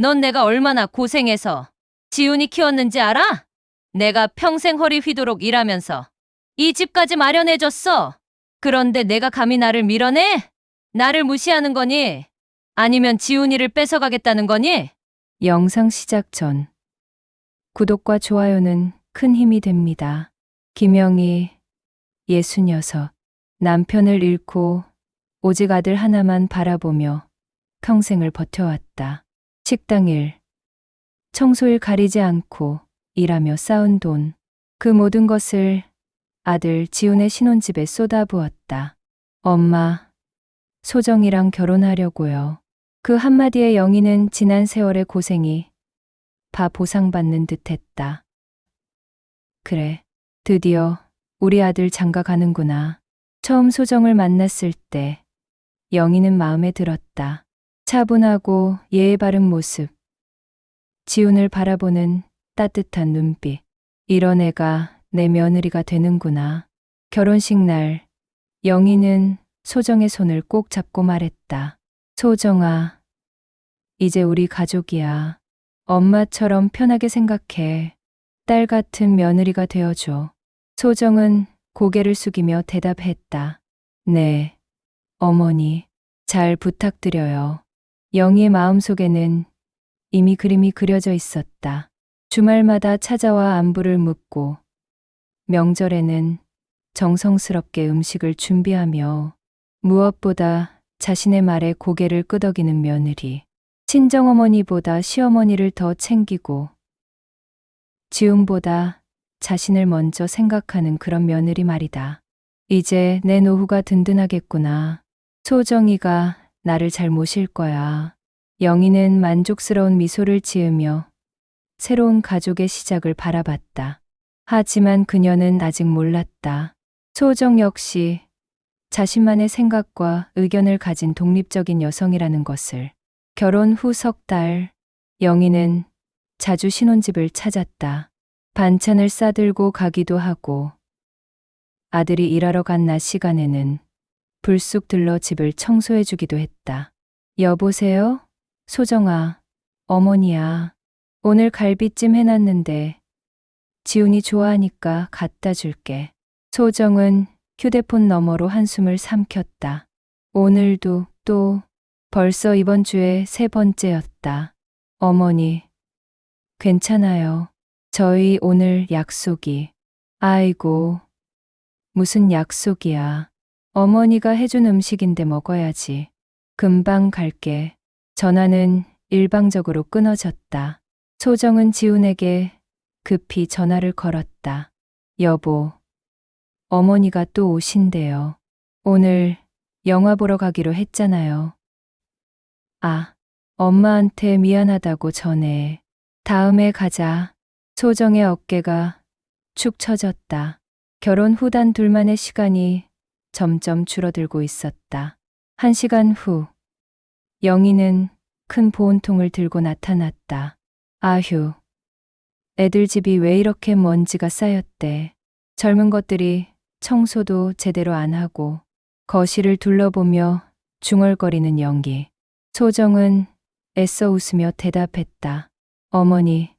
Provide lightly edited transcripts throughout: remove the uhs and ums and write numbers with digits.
넌 내가 얼마나 고생해서 지훈이 키웠는지 알아? 내가 평생 허리 휘도록 일하면서 이 집까지 마련해줬어. 그런데 내가 감히 나를 밀어내? 나를 무시하는 거니? 아니면 지훈이를 뺏어가겠다는 거니? 영상 시작 전 구독과 좋아요는 큰 힘이 됩니다. 김영희 66 남편을 잃고 오직 아들 하나만 바라보며 평생을 버텨왔다. 식당 일, 청소일 가리지 않고 일하며 쌓은 돈, 그 모든 것을 아들 지훈의 신혼집에 쏟아부었다. 엄마, 소정이랑 결혼하려고요. 그 한마디에 영희는 지난 세월의 고생이 다 보상받는 듯했다. 그래, 드디어 우리 아들 장가 가는구나. 처음 소정을 만났을 때 영희는 마음에 들었다. 차분하고 예의 바른 모습, 지훈을 바라보는 따뜻한 눈빛. 이런 애가 내 며느리가 되는구나. 결혼식 날 영희는 소정의 손을 꼭 잡고 말했다. 소정아, 이제 우리 가족이야. 엄마처럼 편하게 생각해. 딸 같은 며느리가 되어줘. 소정은 고개를 숙이며 대답했다. 네, 어머니, 잘 부탁드려요. 영희의 마음속에는 이미 그림이 그려져 있었다. 주말마다 찾아와 안부를 묻고 명절에는 정성스럽게 음식을 준비하며 무엇보다 자신의 말에 고개를 끄덕이는 며느리. 친정어머니보다 시어머니를 더 챙기고 지훈보다 자신을 먼저 생각하는 그런 며느리 말이다. 이제 내 노후가 든든하겠구나. 소정이가 나를 잘 모실 거야. 영희는 만족스러운 미소를 지으며 새로운 가족의 시작을 바라봤다. 하지만 그녀는 아직 몰랐다. 소정 역시 자신만의 생각과 의견을 가진 독립적인 여성이라는 것을. 결혼 후 석 달, 영희는 자주 신혼집을 찾았다. 반찬을 싸들고 가기도 하고 아들이 일하러 간 낮 시간에는 불쑥 들러 집을 청소해 주기도 했다. 여보세요? 소정아, 어머니야. 오늘 갈비찜 해놨는데 지훈이 좋아하니까 갖다 줄게. 소정은 휴대폰 너머로 한숨을 삼켰다. 오늘도 또 벌써 이번 주에 3번째였다. 어머니, 괜찮아요. 저희 오늘 약속이. 아이고, 무슨 약속이야. 어머니가 해준 음식인데 먹어야지. 금방 갈게. 전화는 일방적으로 끊어졌다. 소정은 지훈에게 급히 전화를 걸었다. 여보, 어머니가 또 오신대요. 오늘 영화 보러 가기로 했잖아요. 아, 엄마한테 미안하다고 전해. 다음에 가자. 소정의 어깨가 축 처졌다. 결혼 후 단 둘만의 시간이 점점 줄어들고 있었다. 1시간 후, 영희는 큰 보온통을 들고 나타났다. 아휴, 애들 집이 왜 이렇게 먼지가 쌓였대. 젊은 것들이 청소도 제대로 안 하고 거실을 둘러보며 중얼거리는 영희. 소정은 애써 웃으며 대답했다. 어머니,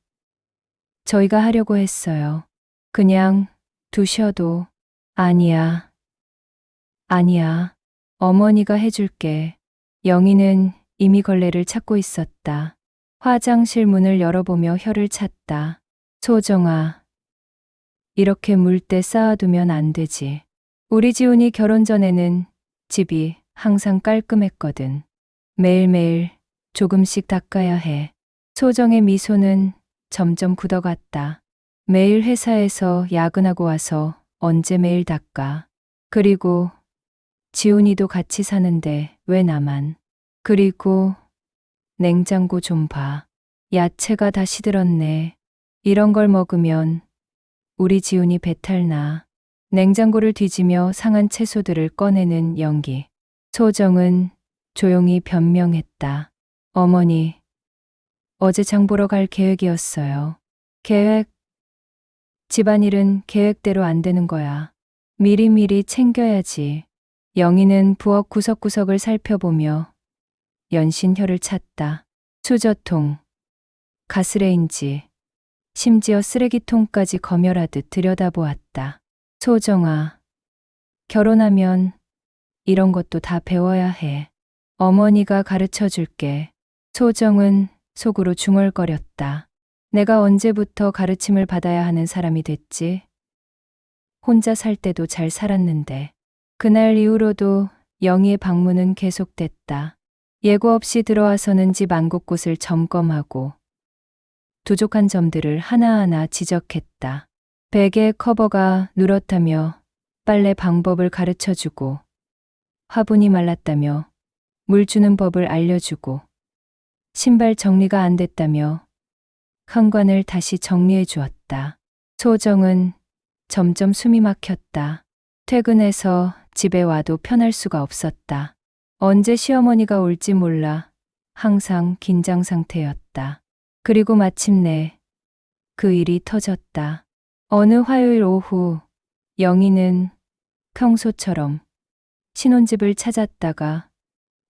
저희가 하려고 했어요. 그냥 두셔도. 아니야. 아니야. 어머니가 해줄게. 영희는 이미 걸레를 찾고 있었다. 화장실 문을 열어보며 혀를 찼다. 소정아, 이렇게 물때 쌓아두면 안 되지. 우리 지훈이 결혼 전에는 집이 항상 깔끔했거든. 매일매일 조금씩 닦아야 해. 소정의 미소는 점점 굳어갔다. 매일 회사에서 야근하고 와서 언제 매일 닦아. 그리고 지훈이도 같이 사는데 왜 나만. 그리고 냉장고 좀 봐. 야채가 다 시들었네. 이런 걸 먹으면 우리 지훈이 배탈 나. 냉장고를 뒤지며 상한 채소들을 꺼내는 영희. 소정은 조용히 변명했다. 어머니, 어제 장 보러 갈 계획이었어요. 계획? 집안일은 계획대로 안 되는 거야. 미리미리 챙겨야지. 영희는 부엌 구석구석을 살펴보며 연신 혀를 찼다. 수저통, 가스레인지, 심지어 쓰레기통까지 검열하듯 들여다보았다. 소정아, 결혼하면 이런 것도 다 배워야 해. 어머니가 가르쳐 줄게. 소정은 속으로 중얼거렸다. 내가 언제부터 가르침을 받아야 하는 사람이 됐지? 혼자 살 때도 잘 살았는데. 그날 이후로도 영희의 방문은 계속됐다. 예고 없이 들어와서는 집 안곳곳을 점검하고 부족한 점들을 하나하나 지적했다. 베개 커버가 누렇다며 빨래 방법을 가르쳐주고, 화분이 말랐다며 물 주는 법을 알려주고, 신발 정리가 안 됐다며 현관을 다시 정리해 주었다. 소정은 점점 숨이 막혔다. 퇴근해서 집에 와도 편할 수가 없었다. 언제 시어머니가 올지 몰라 항상 긴장 상태였다. 그리고 마침내 그 일이 터졌다. 어느 화요일 오후 영희는 평소처럼 신혼집을 찾았다가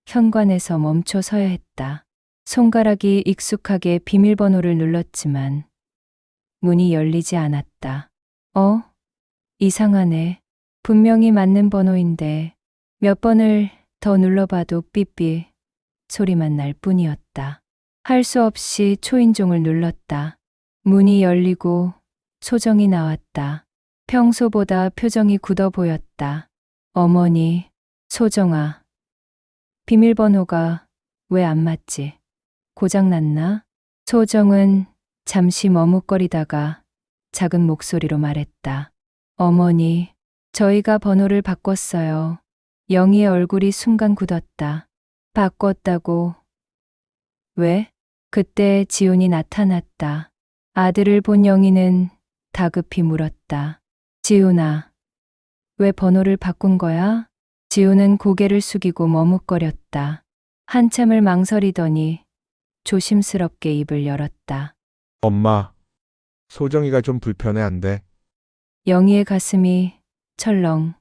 현관에서 멈춰 서야 했다. 손가락이 익숙하게 비밀번호를 눌렀지만 문이 열리지 않았다. 이상하네. 분명히 맞는 번호인데 몇 번을 더 눌러봐도 삐삐 소리만 날 뿐이었다. 할 수 없이 초인종을 눌렀다. 문이 열리고 소정이 나왔다. 평소보다 표정이 굳어 보였다. 어머니, 소정아. 비밀번호가 왜 안 맞지? 고장났나? 소정은 잠시 머뭇거리다가 작은 목소리로 말했다. 어머니, 저희가 번호를 바꿨어요. 영희의 얼굴이 순간 굳었다. 바꿨다고? 왜? 그때 지훈이 나타났다. 아들을 본 영희는 다급히 물었다. 지훈아, 왜 번호를 바꾼 거야? 지훈은 고개를 숙이고 머뭇거렸다. 한참을 망설이더니 조심스럽게 입을 열었다. 엄마, 소정이가 좀 불편해한대. 영희의 가슴이 철렁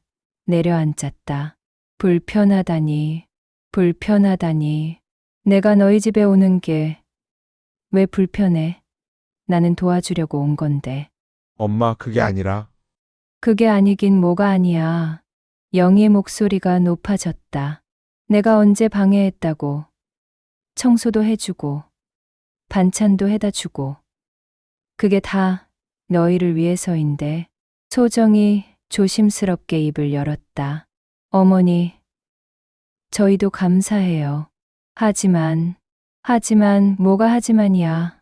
내려앉았다. 불편하다니, 불편하다니. 내가 너희 집에 오는 게 왜 불편해? 나는 도와주려고 온 건데. 엄마, 그게 아니라 그게 아니긴 뭐가 아니야. 영희의 목소리가 높아졌다. 내가 언제 방해했다고. 청소도 해주고, 반찬도 해다 주고. 그게 다 너희를 위해서인데. 소정이 조심스럽게 입을 열었다. 어머니, 저희도 감사해요. 하지만 뭐가 하지만이야.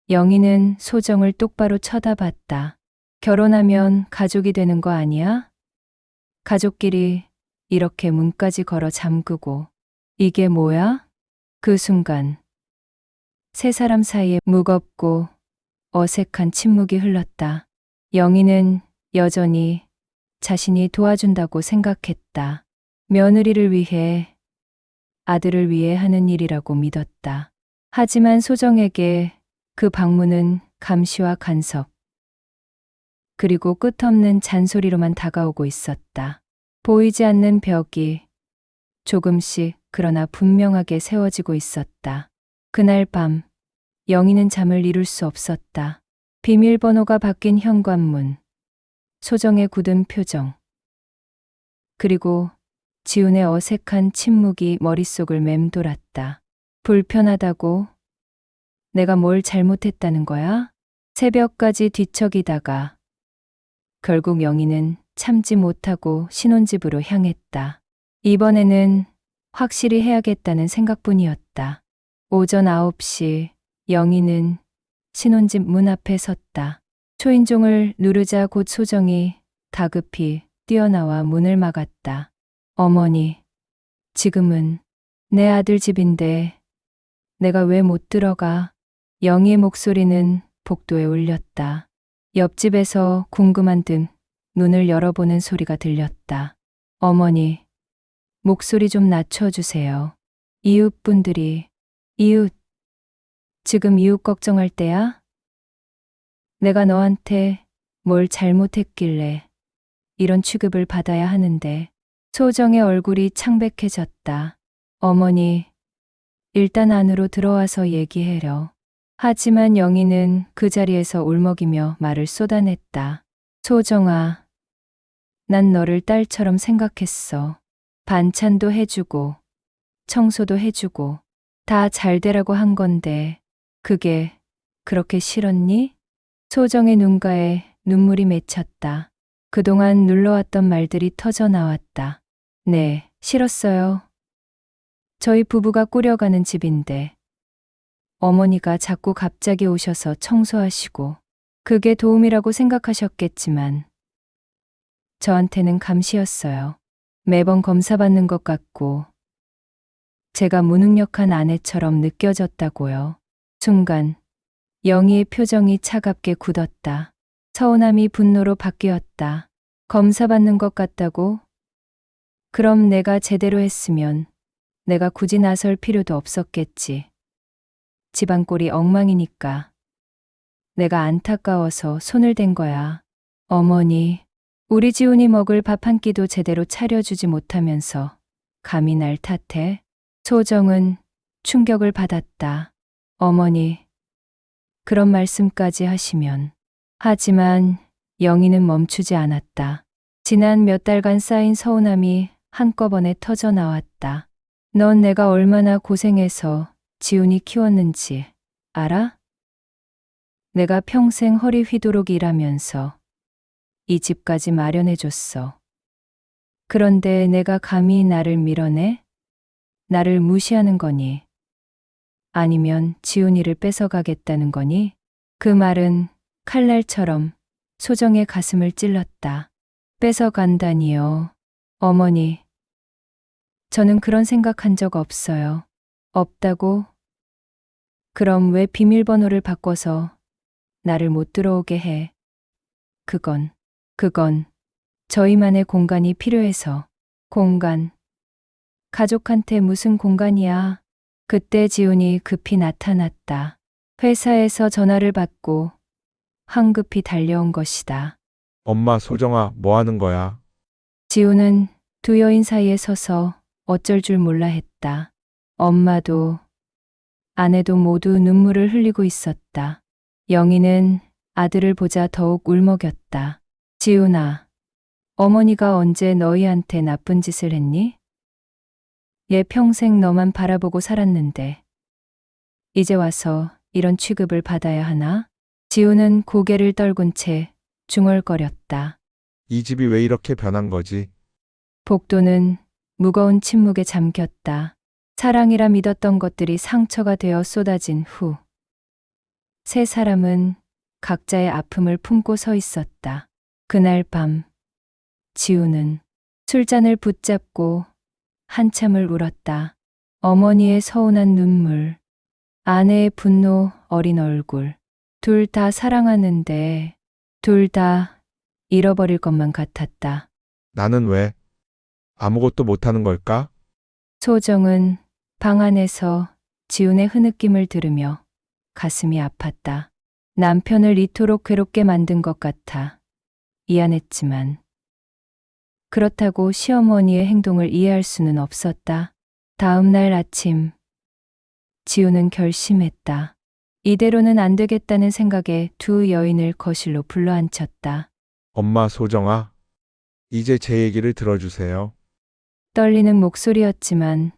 영희는 소정을 똑바로 쳐다봤다. 결혼하면 가족이 되는 거 아니야? 가족끼리 이렇게 문까지 걸어 잠그고. 이게 뭐야? 그 순간 세 사람 사이에 무겁고 어색한 침묵이 흘렀다. 영희는 여전히 자신이 도와준다고 생각했다. 며느리를 위해, 아들을 위해 하는 일이라고 믿었다. 하지만 소정에게 그 방문은 감시와 간섭, 그리고 끝없는 잔소리로만 다가오고 있었다. 보이지 않는 벽이 조금씩 그러나 분명하게 세워지고 있었다. 그날 밤, 영희는 잠을 이룰 수 없었다. 비밀번호가 바뀐 현관문, 소정의 굳은 표정, 그리고 지훈의 어색한 침묵이 머릿속을 맴돌았다. 불편하다고? 내가 뭘 잘못했다는 거야? 새벽까지 뒤척이다가 결국 영희는 참지 못하고 신혼집으로 향했다. 이번에는 확실히 해야겠다는 생각뿐이었다. 오전 9시 영희는 신혼집 문 앞에 섰다. 초인종을 누르자 곧 소정이 다급히 뛰어나와 문을 막았다. 어머니, 지금은 내 아들 집인데 내가 왜 못 들어가? 영희의 목소리는 복도에 울렸다. 옆집에서 궁금한 듯 눈을 열어보는 소리가 들렸다. 어머니, 목소리 좀 낮춰주세요. 이웃분들이, 지금 이웃 걱정할 때야? 내가 너한테 뭘 잘못했길래 이런 취급을 받아야 하는데. 소정의 얼굴이 창백해졌다. 어머니, 일단 안으로 들어와서 얘기해요. 하지만 영희는 그 자리에서 울먹이며 말을 쏟아냈다. 소정아, 난 너를 딸처럼 생각했어. 반찬도 해주고, 청소도 해주고, 다 잘 되라고 한 건데, 그게 그렇게 싫었니? 소정의 눈가에 눈물이 맺혔다. 그동안 눌러왔던 말들이 터져 나왔다. 네, 싫었어요. 저희 부부가 꾸려가는 집인데, 어머니가 자꾸 갑자기 오셔서 청소하시고, 그게 도움이라고 생각하셨겠지만, 저한테는 감시였어요. 매번 검사받는 것 같고, 제가 무능력한 아내처럼 느껴졌다고요. 순간, 영희의 표정이 차갑게 굳었다. 서운함이 분노로 바뀌었다. 검사받는 것 같다고? 그럼 내가 제대로 했으면 내가 굳이 나설 필요도 없었겠지. 집안 꼴이 엉망이니까. 내가 안타까워서 손을 댄 거야. 어머니, 우리 지훈이 먹을 밥 한 끼도 제대로 차려주지 못하면서 감히 날 탓해? 소정은 충격을 받았다. 어머니, 그런 말씀까지 하시면. 하지만 영희는 멈추지 않았다. 지난 몇 달간 쌓인 서운함이 한꺼번에 터져 나왔다. 넌 내가 얼마나 고생해서 지훈이 키웠는지 알아? 내가 평생 허리 휘도록 일하면서 이 집까지 마련해줬어. 그런데 내가 감히 나를 밀어내? 나를 무시하는 거니? 아니면 지훈이를 뺏어가겠다는 거니? 그 말은 칼날처럼 소정의 가슴을 찔렀다. 뺏어간다니요. 어머니, 저는 그런 생각한 적 없어요. 없다고? 그럼 왜 비밀번호를 바꿔서 나를 못 들어오게 해? 그건 저희만의 공간이 필요해서. 공간. 가족한테 무슨 공간이야? 그때 지훈이 급히 나타났다. 회사에서 전화를 받고 황급히 달려온 것이다. 엄마, 소정아, 뭐 하는 거야? 지훈은 두 여인 사이에 서서 어쩔 줄 몰라 했다. 엄마도 아내도 모두 눈물을 흘리고 있었다. 영희는 아들을 보자 더욱 울먹였다. 지훈아, 어머니가 언제 너희한테 나쁜 짓을 했니? 얘 평생 너만 바라보고 살았는데 이제 와서 이런 취급을 받아야 하나? 지훈은 고개를 떨군 채 중얼거렸다. 이 집이 왜 이렇게 변한 거지? 복도는 무거운 침묵에 잠겼다. 사랑이라 믿었던 것들이 상처가 되어 쏟아진 후, 세 사람은 각자의 아픔을 품고 서 있었다. 그날 밤, 지우는 술잔을 붙잡고 한참을 울었다. 어머니의 서운한 눈물, 아내의 분노 어린 얼굴, 둘 다 사랑하는데 둘 다 잃어버릴 것만 같았다. 나는 왜 아무것도 못하는 걸까? 소정은 방 안에서 지훈의 흐느낌을 들으며 가슴이 아팠다. 남편을 이토록 괴롭게 만든 것 같아 미안했지만 그렇다고 시어머니의 행동을 이해할 수는 없었다. 다음 날 아침 지훈은 결심했다. 이대로는 안 되겠다는 생각에 두 여인을 거실로 불러앉혔다. 엄마, 소정아, 이제 제 얘기를 들어주세요. 떨리는 목소리였지만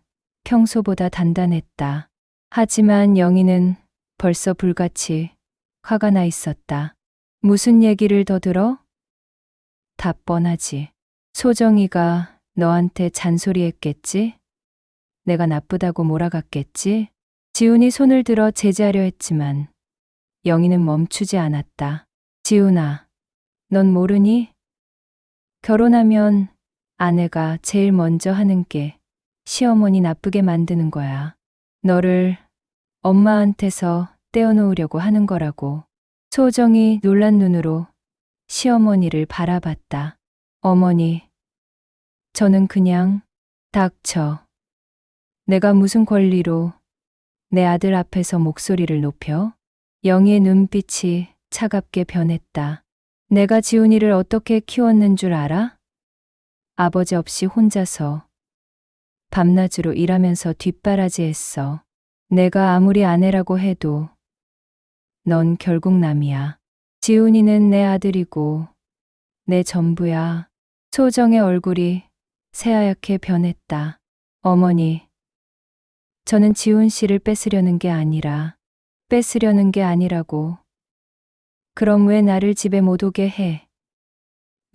평소보다 단단했다. 하지만 영희는 벌써 불같이 화가 나 있었다. 무슨 얘기를 더 들어? 다 뻔하지. 소정이가 너한테 잔소리했겠지? 내가 나쁘다고 몰아갔겠지? 지훈이 손을 들어 제지하려 했지만 영희는 멈추지 않았다. 지훈아, 넌 모르니? 결혼하면 아내가 제일 먼저 하는 게 시어머니 나쁘게 만드는 거야. 너를 엄마한테서 떼어놓으려고 하는 거라고. 소정이 놀란 눈으로 시어머니를 바라봤다. 어머니, 저는 그냥 닥쳐. 내가 무슨 권리로 내 아들 앞에서 목소리를 높여? 영희의 눈빛이 차갑게 변했다. 내가 지훈이를 어떻게 키웠는 줄 알아? 아버지 없이 혼자서 밤낮으로 일하면서 뒷바라지했어. 내가 아무리 아내라고 해도 넌 결국 남이야. 지훈이는 내 아들이고 내 전부야. 소정의 얼굴이 새하얗게 변했다. 어머니, 저는 지훈 씨를 뺏으려는 게 아니라고. 그럼 왜 나를 집에 못 오게 해?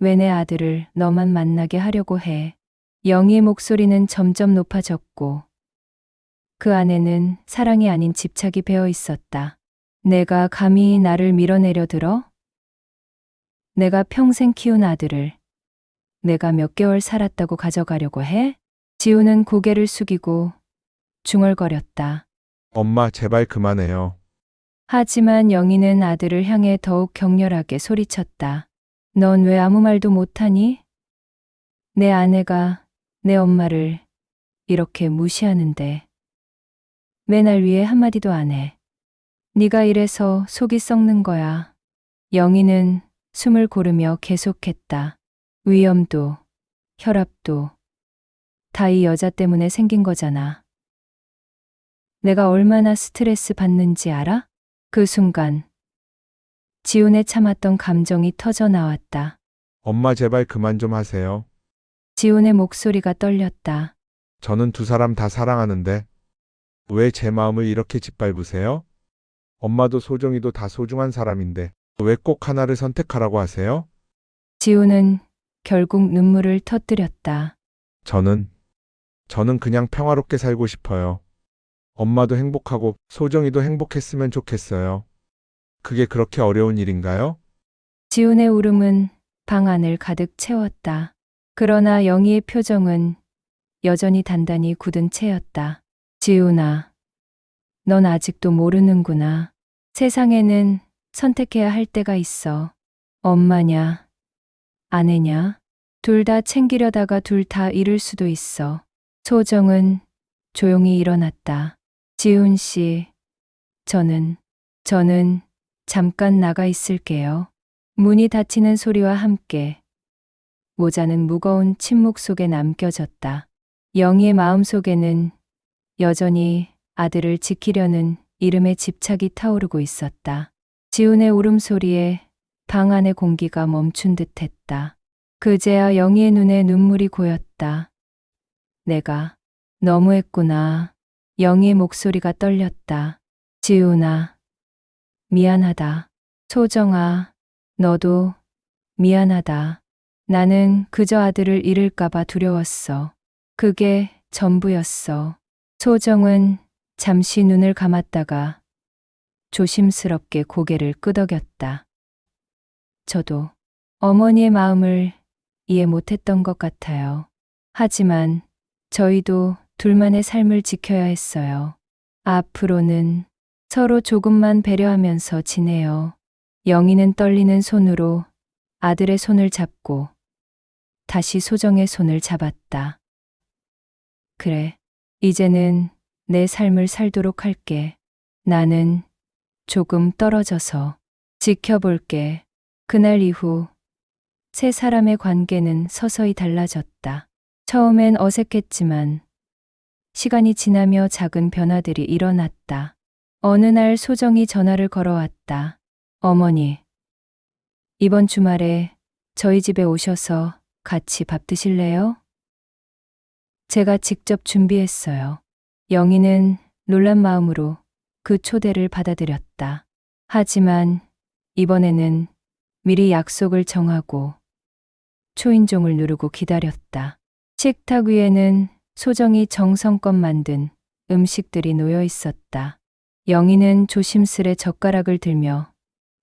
왜 내 아들을 너만 만나게 하려고 해? 영희의 목소리는 점점 높아졌고 그 안에는 사랑이 아닌 집착이 배어 있었다. 내가 감히 나를 밀어내려 들어? 내가 평생 키운 아들을 내가 몇 개월 살았다고 가져가려고 해? 지우는 고개를 숙이고 중얼거렸다. 엄마, 제발 그만해요. 하지만 영희는 아들을 향해 더욱 격렬하게 소리쳤다. 넌 왜 아무 말도 못하니? 내 아내가 내 엄마를 이렇게 무시하는데 왜 날 위해 한마디도 안 해? 네가 이래서 속이 썩는 거야. 영희는 숨을 고르며 계속했다. 위염도, 혈압도 다 이 여자 때문에 생긴 거잖아. 내가 얼마나 스트레스 받는지 알아? 그 순간 지훈의 참았던 감정이 터져 나왔다. 엄마, 제발 그만 좀 하세요. 지훈의 목소리가 떨렸다. 저는 두 사람 다 사랑하는데 왜 제 마음을 이렇게 짓밟으세요? 엄마도 소정이도 다 소중한 사람인데 왜 꼭 하나를 선택하라고 하세요? 지훈은 결국 눈물을 터뜨렸다. 저는 그냥 평화롭게 살고 싶어요. 엄마도 행복하고 소정이도 행복했으면 좋겠어요. 그게 그렇게 어려운 일인가요? 지훈의 울음은 방 안을 가득 채웠다. 그러나 영희의 표정은 여전히 단단히 굳은 채였다. 지훈아, 넌 아직도 모르는구나. 세상에는 선택해야 할 때가 있어. 엄마냐, 아내냐, 둘 다 챙기려다가 둘 다 잃을 수도 있어. 소정은 조용히 일어났다. 지훈 씨, 저는 잠깐 나가 있을게요. 문이 닫히는 소리와 함께 모자는 무거운 침묵 속에 남겨졌다. 영희의 마음속에는 여전히 아들을 지키려는 이름의 집착이 타오르고 있었다. 지훈의 울음소리에 방 안의 공기가 멈춘 듯 했다. 그제야 영희의 눈에 눈물이 고였다. 내가 너무했구나. 영희의 목소리가 떨렸다. 지훈아, 미안하다. 소정아, 너도 미안하다. 나는 그저 아들을 잃을까봐 두려웠어. 그게 전부였어. 소정은 잠시 눈을 감았다가 조심스럽게 고개를 끄덕였다. 저도 어머니의 마음을 이해 못했던 것 같아요. 하지만 저희도 둘만의 삶을 지켜야 했어요. 앞으로는 서로 조금만 배려하면서 지내요. 영희는 떨리는 손으로 아들의 손을 잡고 다시 소정의 손을 잡았다. 그래, 이제는 내 삶을 살도록 할게. 나는 조금 떨어져서 지켜볼게. 그날 이후 세 사람의 관계는 서서히 달라졌다. 처음엔 어색했지만 시간이 지나며 작은 변화들이 일어났다. 어느 날 소정이 전화를 걸어왔다. 어머니, 이번 주말에 저희 집에 오셔서 같이 밥 드실래요? 제가 직접 준비했어요. 영희는 놀란 마음으로 그 초대를 받아들였다. 하지만 이번에는 미리 약속을 정하고 초인종을 누르고 기다렸다. 식탁 위에는 소정이 정성껏 만든 음식들이 놓여 있었다. 영희는 조심스레 젓가락을 들며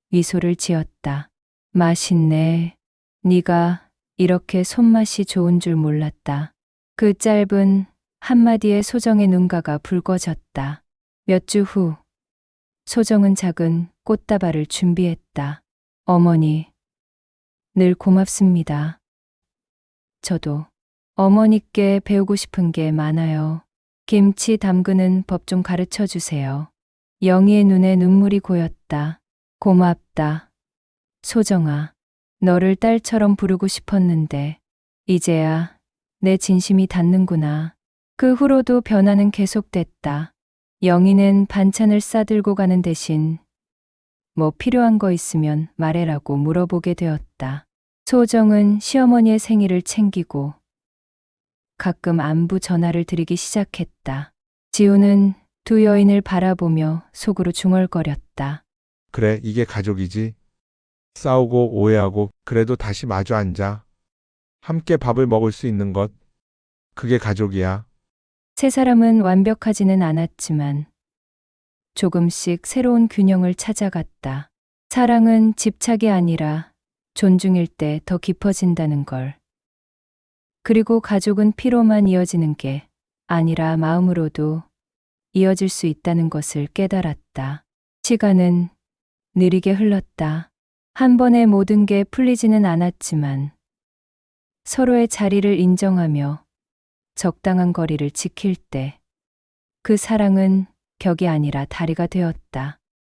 미소를 지었다. 맛있네. 네가 이렇게 손맛이 좋은 줄 몰랐다. 그 짧은 한마디에 소정의 눈가가 붉어졌다. 몇 주 후, 소정은 작은 꽃다발을 준비했다. 어머니, 늘 고맙습니다. 저도 어머니께 배우고 싶은 게 많아요. 김치 담그는 법 좀 가르쳐 주세요. 영희의 눈에 눈물이 고였다. 고맙다. 소정아, 너를 딸처럼 부르고 싶었는데 이제야 내 진심이 닿는구나. 그 후로도 변화는 계속됐다. 영희는 반찬을 싸들고 가는 대신 뭐 필요한 거 있으면 말해라고 물어보게 되었다. 소정은 시어머니의 생일을 챙기고 가끔 안부 전화를 드리기 시작했다. 지우는 두 여인을 바라보며 속으로 중얼거렸다. 그래, 이게 가족이지. 싸우고 오해하고 그래도 다시 마주 앉아. 함께 밥을 먹을 수 있는 것. 그게 가족이야. 세 사람은 완벽하지는 않았지만 조금씩 새로운 균형을 찾아갔다. 사랑은 집착이 아니라 존중일 때 더 깊어진다는 걸. 그리고 가족은 피로만 이어지는 게 아니라 마음으로도 이어질 수 있다는 것을 깨달았다. 시간은 느리게 흘렀다. 한 번에 모든 게 풀리지는 않았지만 서로의 자리를 인정하며 적당한 거리를 지킬 때 그 사랑은 격이 아니라 다리가 되었다.